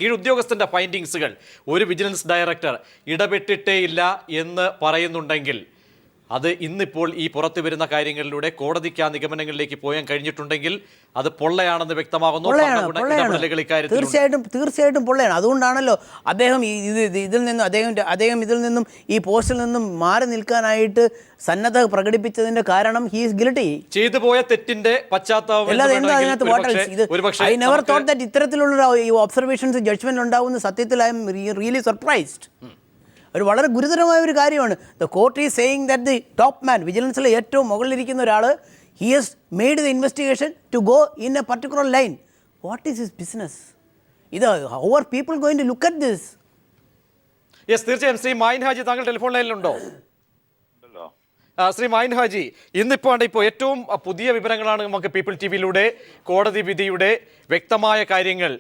കീഴുദ്യോഗസ്ഥന്റെ ഫൈൻഡിങ്സുകൾ ഒരു വിജിലൻസ് ഡയറക്ടർ ഇടപെട്ടിട്ടേയില്ല എന്ന് പറയുന്നുണ്ടെങ്കിൽ അത് ഇന്നിപ്പോൾ ഈ പുറത്തു വരുന്ന കാര്യങ്ങളിലൂടെ കോടതിക്ക് ആ നിഗമനങ്ങളിലേക്ക് പോയാൻ കഴിഞ്ഞിട്ടുണ്ടെങ്കിൽ അത് പൊള്ളയാണെന്ന് വ്യക്തമാകുന്നു. തീർച്ചയായിട്ടും പൊള്ളയാണ്. അതുകൊണ്ടാണല്ലോ അദ്ദേഹം ഇതിൽ നിന്നും ഈ പോസ്റ്റിൽ നിന്നും മാറി നിൽക്കാനായിട്ട് സന്നദ്ധ പ്രകടിപ്പിച്ചതിന്റെ കാരണം ഹി ഈസ് ഗിൽറ്റി. ചെയ്തു പോയ തെറ്റിന്റെ പശ്ചാത്തലം ഇത്തരത്തിലുള്ള ഒബ്സർവേഷൻസ് ജഡ്ജ്മെന്റ് ഉണ്ടാവുന്ന സത്യത്തിൽ ഐ എം റിയലി സർപ്രൈസ്ഡ്. ഒരു വളരെ ഗുരുതരമായ ഒരു കാര്യമാണ്. The court is saying that the top man, വിജിലൻസിലെ ഏറ്റവും മുകളിലിരിക്കുന്ന ഒരാൾ, he has made the investigation to go in a particular line. What is his business? ഇത് how are people going to look at this? Yes, തീർച്ചയായും. ശ്രീ മായിൻ ഹാജി, താങ്കൾ telephone ലൈനിലുണ്ടോ? ശ്രീ മായിൻ ഹാജി, ഇപ്പോൾ ഏറ്റവും പുതിയ വിവരങ്ങളാണ് നമുക്ക് പീപ്പിൾ ടി വിയിലൂടെ കോടതി വിധിയുടെ വ്യക്തമായ കാര്യങ്ങൾ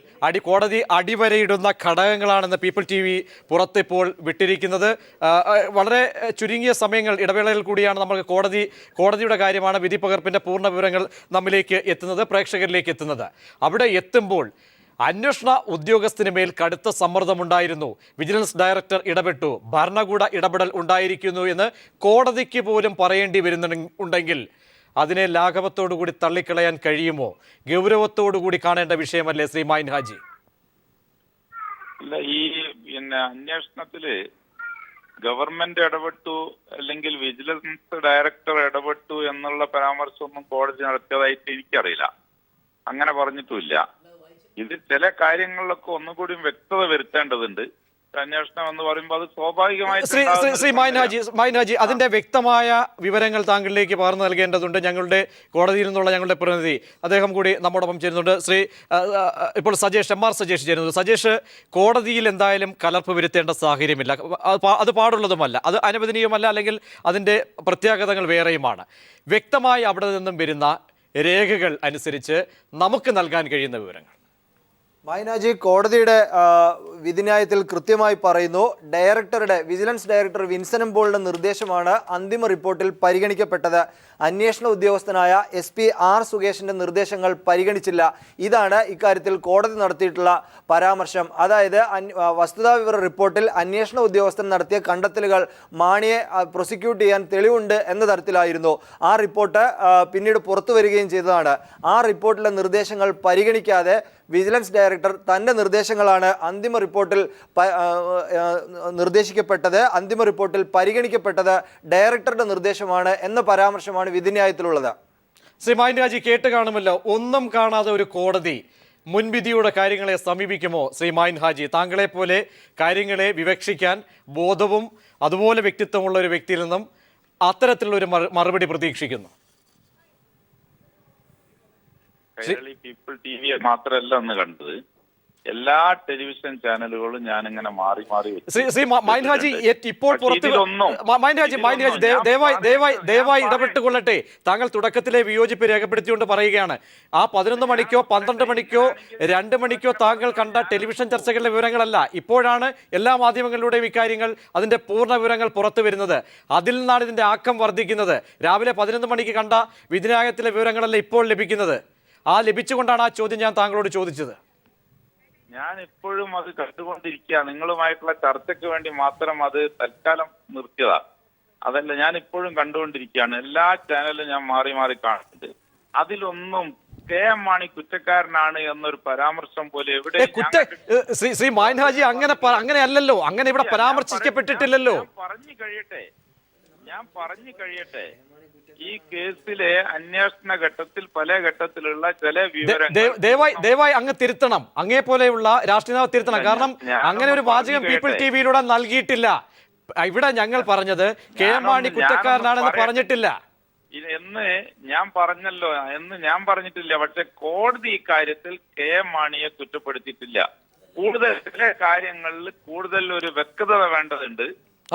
കോടതി അടിവരയിടുന്ന ഘടകങ്ങളാണെന്ന് പീപ്പിൾ ടി വി പുറത്തിപ്പോൾ വിട്ടിരിക്കുന്നത്. വളരെ ചുരുങ്ങിയ സമയങ്ങൾ ഇടവേളയിൽ കൂടിയാണ് നമുക്ക് കോടതിയുടെ കാര്യമാണ്, വിധി പകർപ്പിൻ്റെ പൂർണ്ണ വിവരങ്ങൾ നമ്മിലേക്ക് എത്തുന്നത്, പ്രേക്ഷകരിലേക്ക് എത്തുന്നത്. അവിടെ എത്തുമ്പോൾ അന്വേഷണ ഉദ്യോഗസ്ഥന് മേൽ കടുത്ത സമ്മർദ്ദമുണ്ടായിരുന്നു. വിജിലൻസ് ഡയറക്ടർ ഇടപെട്ടു, ഭരണകൂട ഇടപെടൽ ഉണ്ടായിരിക്കുന്നു എന്ന് കോടതിക്ക് പോലും പറയേണ്ടി വരുന്നുണ്ടെങ്കിൽ അതിനെ ലാഘവത്തോടുകൂടി തള്ളിക്കളയാൻ കഴിയുമോ? ഗൗരവത്തോടുകൂടി കാണേണ്ട വിഷയമല്ലേ ശ്രീ മായിൻ ഹാജി? അല്ല, ഈ അന്വേഷണത്തില് ഗവൺമെന്റ് ഇടപെട്ടു അല്ലെങ്കിൽ വിജിലൻസ് ഡയറക്ടർ ഇടപെട്ടു എന്നുള്ള പരാമർശമൊന്നും കോടതി നടത്തിയതായിട്ട് എനിക്കറിയില്ല. അങ്ങനെ പറഞ്ഞിട്ടുമില്ല. ഇത് ചില കാര്യങ്ങളിലൊക്കെ ഒന്നുകൂടി വ്യക്തത വരുത്തേണ്ടതുണ്ട്. അന്വേഷണം എന്ന് പറയുമ്പോൾ അത് ശ്രീ മായിൻ ഹാജി, അതിന്റെ വ്യക്തമായ വിവരങ്ങൾ താങ്കളിലേക്ക് പകർന്നു നൽകേണ്ടതുണ്ട്. കോടതിയിൽ നിന്നുള്ള ഞങ്ങളുടെ പ്രതിനിധി അദ്ദേഹം കൂടി നമ്മോടൊപ്പം ചേരുന്നുണ്ട്. ഇപ്പോൾ MR സജേഷ് ചേരുന്നത്. സജേഷ്, കോടതിയിൽ എന്തായാലും കലർപ്പ് വരുത്തേണ്ട സാഹചര്യമില്ല, അത് പാടുള്ളതുമല്ല, അത് അനുവദനീയമല്ല, അല്ലെങ്കിൽ അതിന്റെ പ്രത്യാഘാതങ്ങൾ വേറെയുമാണ്. വ്യക്തമായി അവിടെ നിന്നും വരുന്ന രേഖകൾ അനുസരിച്ച് നമുക്ക് നൽകാൻ കഴിയുന്ന വിവരങ്ങൾ. മൈനാജി, കോടതിയുടെ വിധിന്യായത്തിൽ കൃത്യമായി പറയുന്നു, വിജിലൻസ് ഡയറക്ടർ വിൻസൻ പോളിന്റെ നിർദ്ദേശമാണ് അന്തിമ റിപ്പോർട്ടിൽ പരിഗണിക്കപ്പെട്ടത്. അന്വേഷണ ഉദ്യോഗസ്ഥനായ SP R സുകേഷിന്റെ നിർദ്ദേശങ്ങൾ പരിഗണിച്ചില്ല. ഇതാണ് ഇക്കാര്യത്തിൽ കോടതി നടത്തിയിട്ടുള്ള പരാമർശം. അതായത് വസ്തുതാവിവര റിപ്പോർട്ടിൽ അന്വേഷണ ഉദ്യോഗസ്ഥൻ നടത്തിയ കണ്ടെത്തലുകൾ മാണിയെ പ്രോസിക്യൂട്ട് ചെയ്യാൻ തെളിവുണ്ട് എന്ന തരത്തിലായിരുന്നു. ആ റിപ്പോർട്ട് പിന്നീട് പുറത്തു വരികയും ചെയ്തതാണ്. ആ റിപ്പോർട്ടിലെ നിർദ്ദേശങ്ങൾ പരിഗണിക്കാതെ വിജിലൻസ് ഡയറക്ടർ തൻ്റെ നിർദ്ദേശങ്ങളാണ് അന്തിമ റിപ്പോർട്ടിൽ നിർദ്ദേശിക്കപ്പെട്ടത്, അന്തിമ റിപ്പോർട്ടിൽ പരിഗണിക്കപ്പെട്ടത് ഡയറക്ടറുടെ നിർദ്ദേശമാണ് എന്ന പരാമർശമാണ് വിധിന്യായത്തിലുള്ളത്. ശ്രീ മായിൻ ഹാജി, കേട്ട് കാണുമല്ലോ, ഒന്നും കാണാതെ ഒരു കോടതി മുൻവിധിയുടെ കാര്യങ്ങളെ സമീപിക്കുമോ? ശ്രീ മായിൻ ഹാജി, താങ്കളെ പോലെ കാര്യങ്ങളെ വിവക്ഷിക്കാൻ ബോധവും അതുപോലെ വ്യക്തിത്വമുള്ള ഒരു വ്യക്തിയിൽ നിന്നും അത്തരത്തിലുള്ള ഒരു മറുപടി പ്രതീക്ഷിക്കുന്നു. കൈരളി പീപ്പിൾ TV മാത്രമല്ല ഒന്ന് കണ്ടത്, എല്ലാ ടെലിവിഷൻ ചാനലുകളും ഞാനിങ്ങനെ മാറി ശ്രീ മായിൻ ഹാജി, ഇപ്പോൾ പുറത്ത് ദയവായി ഇടപെട്ടുകൊള്ളട്ടെ. താങ്കൾ തുടക്കത്തിലെ വിയോജിപ്പ് രേഖപ്പെടുത്തിക്കൊണ്ട് പറയുകയാണ്, ആ 11 മണിക്കോ 12 മണിക്കോ 2 മണിക്കോ താങ്കൾ കണ്ട ടെലിവിഷൻ ചർച്ചകളുടെ വിവരങ്ങളല്ല, ഇപ്പോഴാണ് എല്ലാ മാധ്യമങ്ങളിലൂടെയും ഇക്കാര്യങ്ങൾ അതിന്റെ പൂർണ്ണ വിവരങ്ങൾ പുറത്തു വരുന്നത്. അതിൽ നിന്നാണ് ഇതിന്റെ ആക്കം വർദ്ധിക്കുന്നത്. രാവിലെ 11 മണിക്ക് കണ്ട വിധിന്യായത്തിലെ വിവരങ്ങളല്ല ഇപ്പോൾ ലഭിക്കുന്നത്. ആ ലഭിച്ചുകൊണ്ടാണ് ആ ചോദ്യം ഞാൻ താങ്കളോട് ചോദിച്ചത്. ഞാൻ ഇപ്പോഴും അത് കണ്ടുകൊണ്ടിരിക്കുക. നിങ്ങളുമായിട്ടുള്ള ചർച്ചയ്ക്ക് വേണ്ടി മാത്രം അത് തൽക്കാലം നിർത്തിയതാ. അതല്ല, ഞാൻ ഇപ്പോഴും കണ്ടുകൊണ്ടിരിക്കുകയാണ്. എല്ലാ ചാനലും ഞാൻ മാറി കാണുന്നുണ്ട്. അതിലൊന്നും KM മാണി കുറ്റക്കാരനാണ് എന്നൊരു പരാമർശം പോലെ എവിടെ ശ്രീ മായിൻ ഹാജി അങ്ങനെയല്ലല്ലോ, അങ്ങനെ ഇവിടെ പരാമർശിക്കപ്പെട്ടിട്ടില്ലല്ലോ. ഞാൻ പറഞ്ഞു കഴിയട്ടെ. ഈ കേസിലെ അന്വേഷണ ഘട്ടത്തിൽ പല ഘട്ടത്തിലുള്ള ചില വിവരങ്ങൾ ദയവായി അങ്ങ് തിരുത്തണം, അങ്ങേ പോലെയുള്ള രാഷ്ട്രീയ തിരുത്തണം. കാരണം അങ്ങനെ ഒരു വാചകം പീപ്പിൾ TVയിലൂടെ നൽകിയിട്ടില്ല. ഇവിടെ ഞങ്ങൾ പറഞ്ഞത് KM മാണി കുറ്റക്കാരനാണെന്ന് പറഞ്ഞിട്ടില്ല എന്ന് ഞാൻ പറഞ്ഞിട്ടില്ല. പക്ഷെ കോടതി ഇക്കാര്യത്തിൽ KM മാണിയെ കുറ്റപ്പെടുത്തിയിട്ടില്ല. കൂടുതൽ ചില കാര്യങ്ങളിൽ കൂടുതൽ ഒരു വ്യക്തത വേണ്ടതുണ്ട്,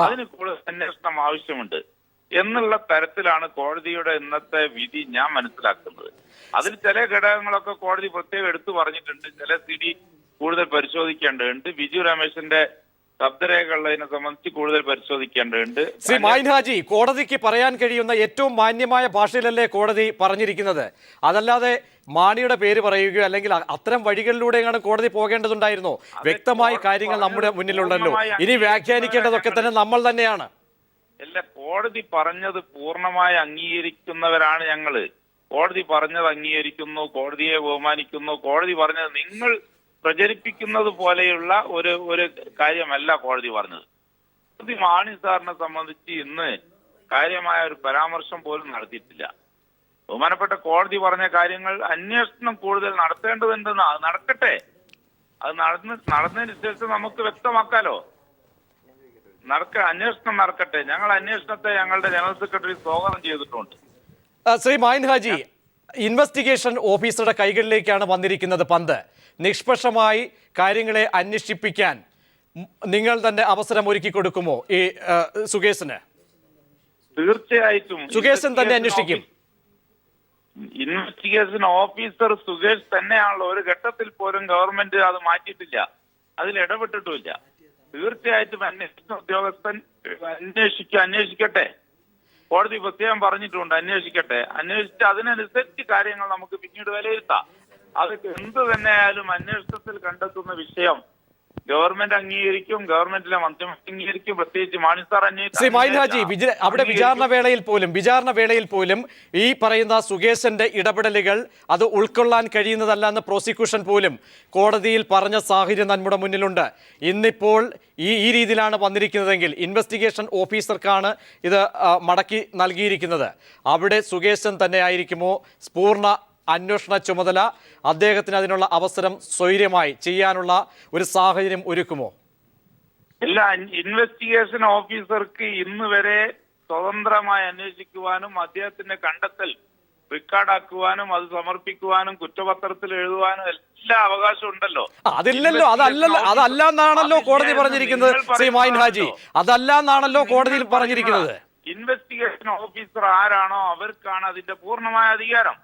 അതിന് കൂടുതൽ അന്വേഷണം ആവശ്യമുണ്ട് എന്നുള്ള തരത്തിലാണ് കോടതിയുടെ ഇന്നത്തെ വിധി ഞാൻ മനസ്സിലാക്കുന്നത്. അതിൽ ചില ഘടകങ്ങളൊക്കെ കോടതി പ്രത്യേകം എടുത്തു പറഞ്ഞിട്ടുണ്ട്. ചില CD കൂടുതൽ പരിശോധിക്കേണ്ടതുണ്ട്. ബിജു രമേശിന്റെ ശബ്ദരേഖകളതിനെ സംബന്ധിച്ച് കൂടുതൽ പരിശോധിക്കേണ്ടതുണ്ട്. ശ്രീ മായിൻ ഹാജി, കോടതിക്ക് പറയാൻ കഴിയുന്ന ഏറ്റവും മാന്യമായ ഭാഷയിലല്ലേ കോടതി പറഞ്ഞിരിക്കുന്നത്? അതല്ലാതെ മാണിയുടെ പേര് പറയുകയോ അല്ലെങ്കിൽ അത്തരം വഴികളിലൂടെയാണ് കോടതി പോകേണ്ടതുണ്ടായിരുന്നോ? വ്യക്തമായ കാര്യങ്ങൾ നമ്മുടെ മുന്നിലുണ്ടല്ലോ. ഇനി വ്യാഖ്യാനിക്കേണ്ടതൊക്കെ തന്നെ നമ്മൾ തന്നെയാണ്. അല്ല, കോടതി പറഞ്ഞത് പൂർണ്ണമായി അംഗീകരിക്കുന്നവരാണ് ഞങ്ങള്. കോടതി പറഞ്ഞത് അംഗീകരിക്കുന്നു, കോടതിയെ ബഹുമാനിക്കുന്നു. കോടതി പറഞ്ഞത് നിങ്ങൾ പ്രചരിപ്പിക്കുന്നത് പോലെയുള്ള ഒരു കാര്യമല്ല കോടതി പറഞ്ഞത്. കോടതി മാണി സാറിനെ സംബന്ധിച്ച് ഇന്ന് കാര്യമായ ഒരു പരാമർശം പോലും നടത്തിയിട്ടില്ല. ബഹുമാനപ്പെട്ട കോടതി പറഞ്ഞ കാര്യങ്ങൾ അന്വേഷണം കൂടുതൽ നടത്തേണ്ടതുണ്ടെന്ന്, അത് നടക്കട്ടെ. അത് നടന്നതിന് ശേഷം നമുക്ക് വ്യക്തമാക്കാലോ. അന്വേഷണം നടക്കട്ടെ. ഞങ്ങൾ അന്വേഷണത്തെ ഞങ്ങളുടെ ജനറൽ സെക്രട്ടറി സ്വാഗതം ചെയ്തിട്ടുണ്ട്. ശ്രീ മായിൻ ഹാജി, ഇൻവെസ്റ്റിഗേഷൻ ഓഫീസറുടെ കൈകളിലേക്കാണ് വന്നിരിക്കുന്നത് പന്ത്. നിഷ്പക്ഷമായി കാര്യങ്ങളെ അന്വേഷിപ്പിക്കാൻ നിങ്ങൾ തന്നെ അവസരം ഒരുക്കി കൊടുക്കുമോ ഈ സുകേശന്? തീർച്ചയായിട്ടും സുകേശൻ തന്നെ അന്വേഷിക്കും. ഇൻവെസ്റ്റിഗേഷൻ ഓഫീസർ സുകേഷ് തന്നെയാണല്ലോ. ഒരു ഘട്ടത്തിൽ പോലും ഗവൺമെന്റ് അത് മാറ്റിയിട്ടില്ല, അതിൽ ഇടപെട്ടിട്ടുമില്ല. തീർച്ചയായിട്ടും അന്വേഷണ ഉദ്യോഗസ്ഥൻ അന്വേഷിക്കട്ടെ. കോടതി പ്രത്യേകം പറഞ്ഞിട്ടുണ്ട്, അന്വേഷിക്കട്ടെ. അന്വേഷിച്ച് അതിനനുസരിച്ച് കാര്യങ്ങൾ നമുക്ക് പിന്നീട് വിലയിരുത്താം. അത് എന്ത് തന്നെയായാലും അന്വേഷണത്തിൽ കണ്ടെത്തുന്ന വിഷയം ഗവൺമെന്റ് അംഗീകരിക്കും, ഗവൺമെന്റിലെ മന്ത്രി അംഗീകരിക്കും. പ്രത്യേകിച്ച് മാണി സാർ ശ്രീ മായിൻ ഹാജി, അവിടെ വിചാരണ വേളയിൽ പോലും ഈ പറയുന്ന സുകേശന്റെ ഇടപെടലുകൾ അത് ഉൾക്കൊള്ളാൻ കഴിയുന്നതല്ല എന്ന് പ്രോസിക്യൂഷൻ പോലും കോടതിയിൽ പറഞ്ഞ സാഹചര്യം നമ്മുടെ മുന്നിലുണ്ട്. ഇന്നിപ്പോൾ ഈ രീതിയിലാണ് വന്നിരിക്കുന്നതെങ്കിൽ ഇൻവെസ്റ്റിഗേഷൻ ഓഫീസർക്കാണ് ഇത് മടക്കി നൽകിയിരിക്കുന്നത്. അവിടെ സുകേശൻ തന്നെ ആയിരിക്കുമോ പൂർണ്ണ അന്വേഷണ ചുമതല? അദ്ദേഹത്തിന് അതിനുള്ള അവസരം സ്വൈര്യമായി ചെയ്യാനുള്ള ഒരു സാഹചര്യം ഒരുക്കുമോ? ഇല്ല, ഇൻവെസ്റ്റിഗേഷൻ ഓഫീസർക്ക് ഇന്ന് വരെ സ്വതന്ത്രമായി അന്വേഷിക്കുവാനും അദ്ദേഹത്തിന്റെ കണ്ടെത്തൽ റെക്കോർഡാക്കുവാനും അത് സമർപ്പിക്കുവാനും കുറ്റപത്രത്തിൽ എഴുതുവാനും എല്ലാ അവകാശവും ഉണ്ടല്ലോ. അതില്ലല്ലോ, അതല്ല എന്നാണല്ലോ കോടതി പറഞ്ഞിരിക്കുന്നത്. ശ്രീ മായിൻ ഹാജി, അതല്ല എന്നാണല്ലോ കോടതിയിൽ പറഞ്ഞിരിക്കുന്നത്. ഇൻവെസ്റ്റിഗേഷൻ ഓഫീസർ ആരാണോ അവർക്കാണ് അതിന്റെ പൂർണ്ണമായ അധികാരം.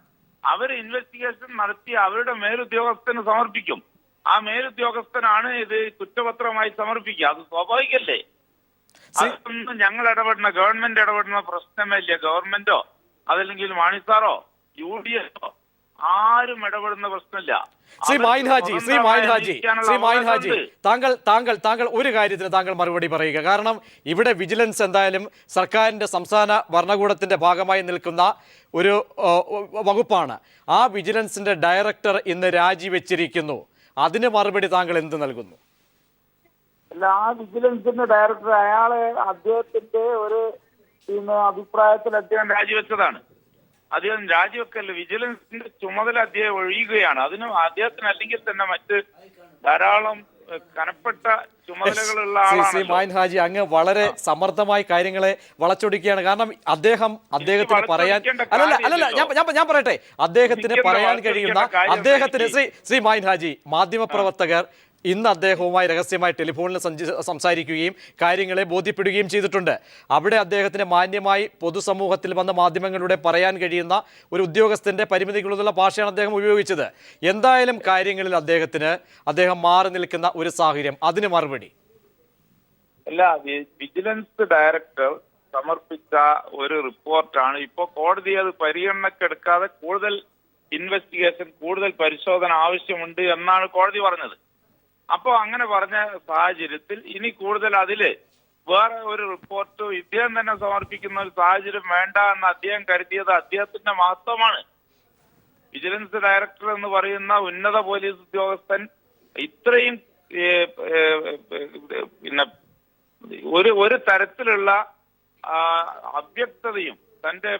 അവർ ഇൻവെസ്റ്റിഗേഷൻ നടത്തി അവരുടെ മേലുദ്യോഗസ്ഥന് സമർപ്പിക്കും. ആ മേലുദ്യോഗസ്ഥനാണ് ഇത് കുറ്റപത്രമായി സമർപ്പിക്കുക. അത് സ്വാഭാവികല്ലേ. അതൊന്നും ഞങ്ങൾ ഗവൺമെന്റ് ഇടപെടുന്ന പ്രശ്നമല്ല. ഗവൺമെന്റോ അതല്ലെങ്കിൽ മാണിസാറോ UDFോ ആരും ഇടപെടുന്ന പ്രശ്നമില്ല. ശ്രീ മായിൻ ഹാജി, താങ്കൾ ഒരു കാര്യത്തിന് താങ്കൾ മറുപടി പറയുക. കാരണം ഇവിടെ വിജിലൻസ് എന്തായാലും സർക്കാരിന്റെ സംസ്ഥാന ഭരണകൂടത്തിന്റെ ഭാഗമായി നിൽക്കുന്ന ഒരു വകുപ്പാണ്. ആ വിജിലൻസിന്റെ ഡയറക്ടർ ഇന്ന് രാജിവെച്ചിരിക്കുന്നു. അതിന് മറുപടി താങ്കൾ എന്ത് നൽകുന്നു? അല്ല, ആ വിജിലൻസിന്റെ ഡയറക്ടർ അദ്ദേഹത്തിന്റെ ഒരു അഭിപ്രായത്തിൽ അദ്ദേഹം രാജിവെച്ചതാണ്. അദ്ദേഹം രാജിവെക്കല്ല, വിജിലൻസിന്റെ ചുമതല അദ്ദേഹം ഒഴിയുകയാണ്. അതിന് അദ്ദേഹത്തിന് അല്ലെങ്കിൽ തന്നെ മറ്റ് ധാരാളം കനപ്പെട്ട ചുമതലകളുള്ള ശ്രീ മായിൻ ഹാജി, അങ്ങ് വളരെ സമർത്ഥമായി കാര്യങ്ങളെ വളച്ചൊടിക്കുകയാണ്. കാരണം അദ്ദേഹത്തിന് പറയാൻ ഞാൻ പറയട്ടെ, അദ്ദേഹത്തിന് പറയാൻ കഴിയുന്ന ശ്രീ മായിൻ ഹാജി, മാധ്യമപ്രവർത്തകർ ഇന്ന് അദ്ദേഹവുമായി രഹസ്യമായി ടെലിഫോണിൽ സംസാരിക്കുകയും കാര്യങ്ങളെ ബോധ്യപ്പെടുകയും ചെയ്തിട്ടുണ്ട്. അവിടെ അദ്ദേഹത്തിന് മാന്യമായി പൊതുസമൂഹത്തിൽ വന്ന മാധ്യമങ്ങളുടെ പറയാൻ കഴിയുന്ന ഒരു ഉദ്യോഗസ്ഥന്റെ പരിമിതികളുള്ള ഭാഷയാണ് അദ്ദേഹം ഉപയോഗിച്ചത്. എന്തായാലും കാര്യങ്ങളിൽ അദ്ദേഹം മാറി നിൽക്കുന്ന ഒരു സാഹചര്യം, അതിന് മറുപടി അല്ല. വിജിലൻസ് ഡയറക്ടർ സമർപ്പിച്ച ഒരു റിപ്പോർട്ടാണ്. ഇപ്പോ കോടതി അത് പരിഗണനക്കെടുക്കാതെ കൂടുതൽ ഇൻവെസ്റ്റിഗേഷൻ, കൂടുതൽ പരിശോധന ആവശ്യമുണ്ട് എന്നാണ് കോടതി പറഞ്ഞത്. അപ്പോ അങ്ങനെ പറഞ്ഞ സാഹചര്യത്തിൽ ഇനി കൂടുതൽ അതില് വേറെ ഒരു റിപ്പോർട്ട് ഇദ്ദേഹം തന്നെ സമർപ്പിക്കുന്ന ഒരു സാഹചര്യം വേണ്ട എന്ന് അദ്ദേഹം കരുതിയത് അദ്ദേഹത്തിന്റെ മഹത്വമാണ്. വിജിലൻസ് ഡയറക്ടർ എന്ന് പറയുന്ന ഉന്നത പോലീസ് ഉദ്യോഗസ്ഥൻ ഇത്രയും പിന്നെ ഒരു തരത്തിലുള്ള അവ്യക്തതയും തന്റെ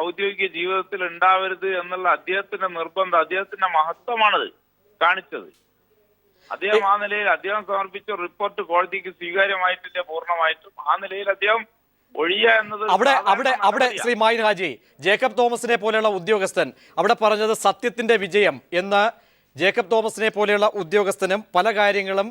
ഔദ്യോഗിക ജീവിതത്തിൽ ഉണ്ടാവരുത് എന്നുള്ള അദ്ദേഹത്തിന്റെ നിർബന്ധം, അദ്ദേഹത്തിന്റെ മഹത്വമാണത് കാണിച്ചത്. അദ്ദേഹം ആ നിലയിൽ അദ്ദേഹം സമർപ്പിച്ച റിപ്പോർട്ട് കോടതിക്ക് സ്വീകാര്യമായിട്ടില്ല പൂർണ്ണമായിട്ടും. ആ നിലയിൽ അദ്ദേഹം ഒഴിയുക എന്നത് അവിടെ ശ്രീ മായിൻ ഹാജി, ജേക്കബ് തോമസിനെ പോലെയുള്ള ഉദ്യോഗസ്ഥൻ അവിടെ പറഞ്ഞത് സത്യത്തിന്റെ വിജയം എന്ന്. ജേക്കബ് തോമസിനെ പോലെയുള്ള ഉദ്യോഗസ്ഥനും പല കാര്യങ്ങളും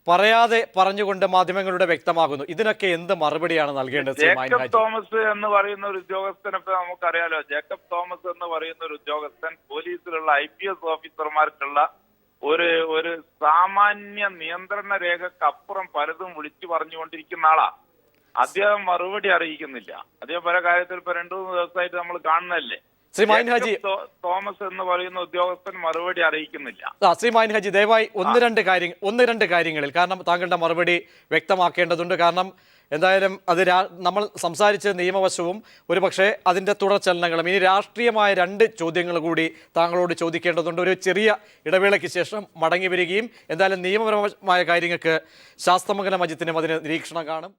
പറയാതെ പറഞ്ഞുകൊണ്ട് മാധ്യമങ്ങളുടെ വ്യക്തമാകുന്നു. ഇതിനൊക്കെ എന്ത് മറുപടിയാണ് നൽകേണ്ടത്? ജേക്കബ് തോമസ് എന്ന് പറയുന്ന ഒരു ഉദ്യോഗസ്ഥനൊക്കെ നമുക്കറിയാലോ. ജേക്കബ് തോമസ് എന്ന് പറയുന്ന ഒരു ഉദ്യോഗസ്ഥൻ പോലീസിലുള്ള IPS ഓഫീസർമാർക്കുള്ള ഒരു സാമാന്യ നിയന്ത്രണ രേഖക്കപ്പുറം പലതും വിളിച്ചു പറഞ്ഞുകൊണ്ടിരിക്കുന്ന ആളാ. അദ്ദേഹം മറുപടി അറിയിക്കുന്നില്ല. അദ്ദേഹം പല കാര്യത്തിൽ ഇപ്പൊ 2-3 ദിവസമായിട്ട് നമ്മൾ കാണുന്നതല്ലേ. ശ്രീ മായിൻ ഹാജി, തോമസ് എന്ന് പറയുന്ന ഉദ്യോഗസ്ഥൻ മറുപടി അറിയിക്കുന്നില്ല. ശ്രീ മായിൻ ഹാജി, ദയവായി ഒന്ന് രണ്ട് കാര്യങ്ങളിൽ, കാരണം താങ്കളുടെ മറുപടി വ്യക്തമാക്കേണ്ടതുണ്ട്. കാരണം എന്തായാലും അത് നമ്മൾ സംസാരിച്ച നിയമവശവും ഒരു പക്ഷേ അതിൻ്റെ തുടർചലനങ്ങളും ഇനി രാഷ്ട്രീയമായ 2 ചോദ്യങ്ങൾ കൂടി താങ്കളോട് ചോദിക്കേണ്ടതുണ്ട്. ഒരു ചെറിയ ഇടവേളയ്ക്ക് ശേഷം മടങ്ങി വരികയും എന്തായാലും നിയമപരമായ കാര്യങ്ങൾക്ക് ശാസ്തമംഗലം അജിത്തിനും അതിന് നിരീക്ഷണം കാണും.